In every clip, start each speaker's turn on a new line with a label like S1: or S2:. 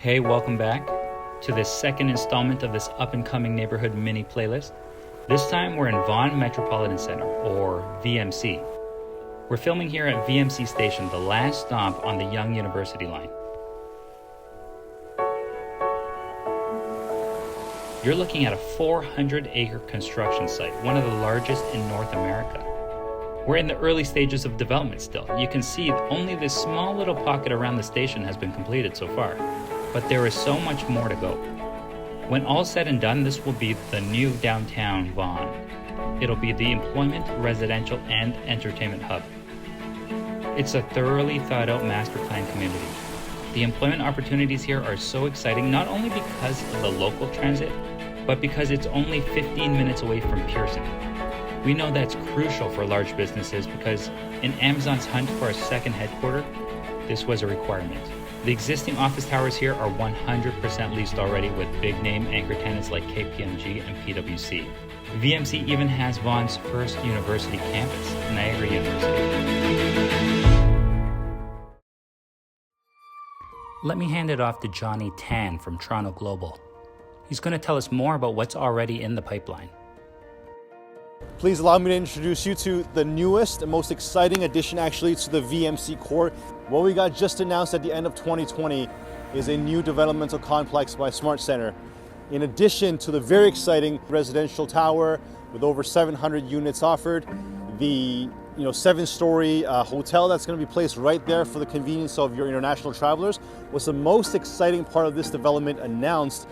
S1: Hey, welcome back to this second installment of this up-and-coming neighborhood mini playlist. This time we're in Vaughan Metropolitan Centre, or VMC. We're filming here at VMC Station, the last stop on the Yonge University line. You're looking at a 400-acre construction site, one of the largest in North America. We're in the early stages of development still. You can see only this small little pocket around the station has been completed so far, but there is so much more to go. When all said and done, this will be the new downtown Vaughan. It'll be the employment, residential, and entertainment hub. It's a thoroughly thought out master plan community. The employment opportunities here are so exciting, not only because of the local transit, but because it's only 15 minutes away from Pearson. We know that's crucial for large businesses because in Amazon's hunt for a second headquarter, this was a requirement. The existing office towers here are 100% leased already with big name anchor tenants like KPMG and PwC. VMC even has Vaughan's first university campus, Niagara University. Let me hand it off to Johnny Tan from Toronto Global. He's going to tell us more about what's already in the pipeline.
S2: Please allow me to introduce you to the newest and most exciting addition actually to the VMC core. What we got just announced at the end of 2020 is a new developmental complex by Smart Center. In addition to the very exciting residential tower with over 700 units offered, the 7-story hotel that's going to be placed right there for the convenience of your international travelers. What's the most exciting part of this development announced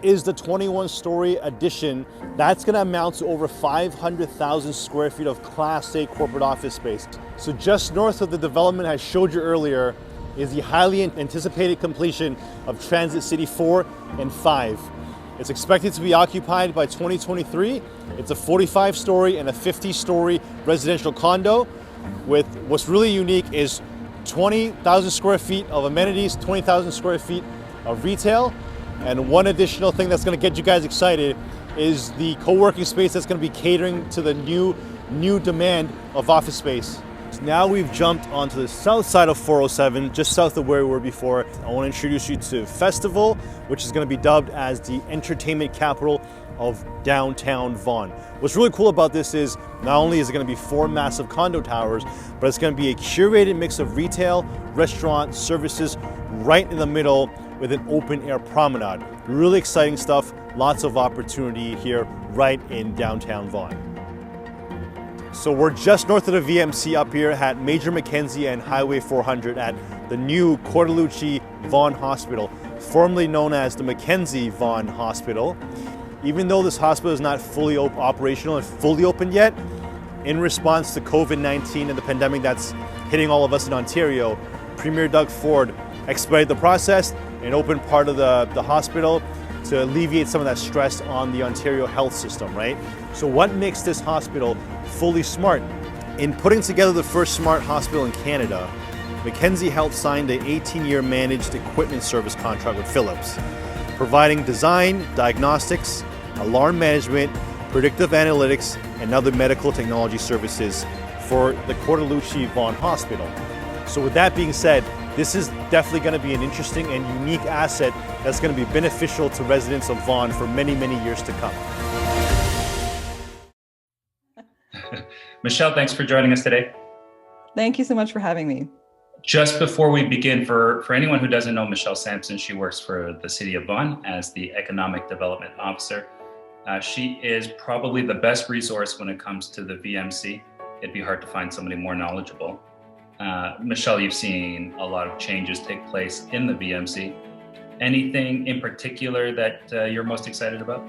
S2: is the 21-story addition that's going to amount to over 500,000 square feet of Class A corporate office space. So just north of the development I showed you earlier is the highly anticipated completion of Transit City 4 and 5. It's expected to be occupied by 2023. It's a 45-story and a 50-story residential condo with what's really unique is 20,000 square feet of amenities, 20,000 square feet of retail. And one additional thing that's going to get you guys excited is the co-working space that's going to be catering to the new demand of office space. So now we've jumped onto the south side of 407, just south of where we were before. I want to introduce you to Festival, which is going to be dubbed as the entertainment capital of downtown Vaughan. What's really cool about this is not only is it going to be 4 massive condo towers, but it's going to be a curated mix of retail, restaurant, services right in the middle with an open air promenade. Really exciting stuff, lots of opportunity here right in downtown Vaughan. So we're just north of the VMC up here at Major Mackenzie and Highway 400 at the new Cortellucci Vaughan Hospital, formerly known as the Mackenzie Vaughan Hospital. Even though this hospital is not fully operational and fully open yet, in response to COVID-19 and the pandemic that's hitting all of us in Ontario, Premier Doug Ford expedited the process and opened part of the hospital to alleviate some of that stress on the Ontario health system, right? So what makes this hospital fully smart? In putting together the first smart hospital in Canada, Mackenzie Health signed an 18-year managed equipment service contract with Philips, providing design, diagnostics, alarm management, predictive analytics, and other medical technology services for the Cortellucci Vaughan Hospital. So with that being said, this is definitely going to be an interesting and unique asset that's going to be beneficial to residents of Vaughan for many, many years to come.
S1: Michelle, thanks for joining us today.
S3: Thank you so much for having me.
S1: Just before we begin, for anyone who doesn't know Michelle Samson, she works for the City of Vaughan as the Economic Development Officer. She is probably the best resource when it comes to the VMC. It'd be hard to find somebody more knowledgeable. Michelle, you've seen a lot of changes take place in the VMC. Anything in particular that you're most excited about?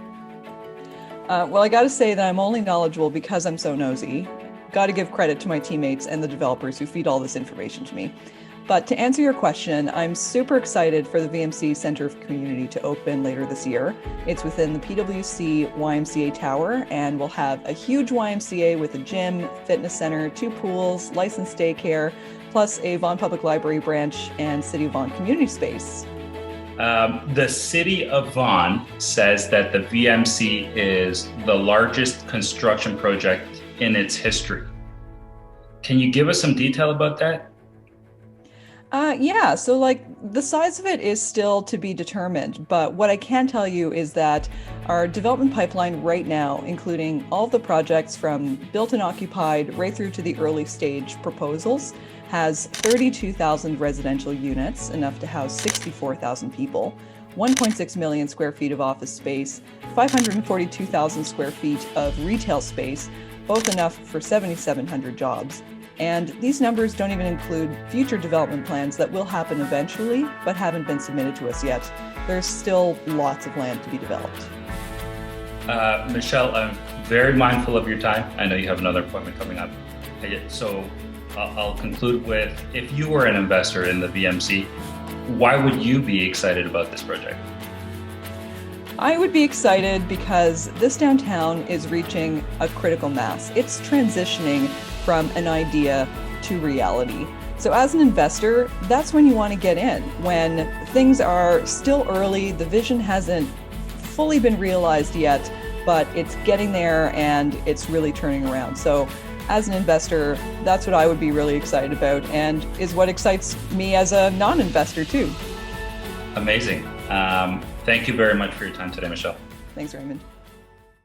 S3: Well, I got to say that I'm only knowledgeable because I'm so nosy. Got to give credit to my teammates and the developers who feed all this information to me. But to answer your question, I'm super excited for the VMC Center of Community to open later this year. It's within the PwC YMCA Tower, and we'll have a huge YMCA with a gym, fitness center, 2 pools, licensed daycare, plus a Vaughan Public Library branch and City of Vaughan community space.
S1: The City of Vaughan says that the VMC is the largest construction project in its history. Can you give us some detail about that?
S3: Yeah, so like the size of it is still to be determined, but what I can tell you is that our development pipeline right now, including all of the projects from built and occupied right through to the early stage proposals, has 32,000 residential units, enough to house 64,000 people, 1.6 million square feet of office space, 542,000 square feet of retail space, both enough for 7,700 jobs. And these numbers don't even include future development plans that will happen eventually, but haven't been submitted to us yet. There's still lots of land to be developed.
S1: Michelle, I'm very mindful of your time. I know you have another appointment coming up. So I'll conclude with, if you were an investor in the VMC, why would you be excited about this project?
S3: I would be excited because this downtown is reaching a critical mass. It's transitioning from an idea to reality. So as an investor, that's when you want to get in, when things are still early, the vision hasn't fully been realized yet, but it's getting there and it's really turning around. So as an investor, that's what I would be really excited about, and is what excites me as a non-investor too.
S1: Amazing. Thank you very much for your time today, Michelle.
S3: Thanks, Raymond.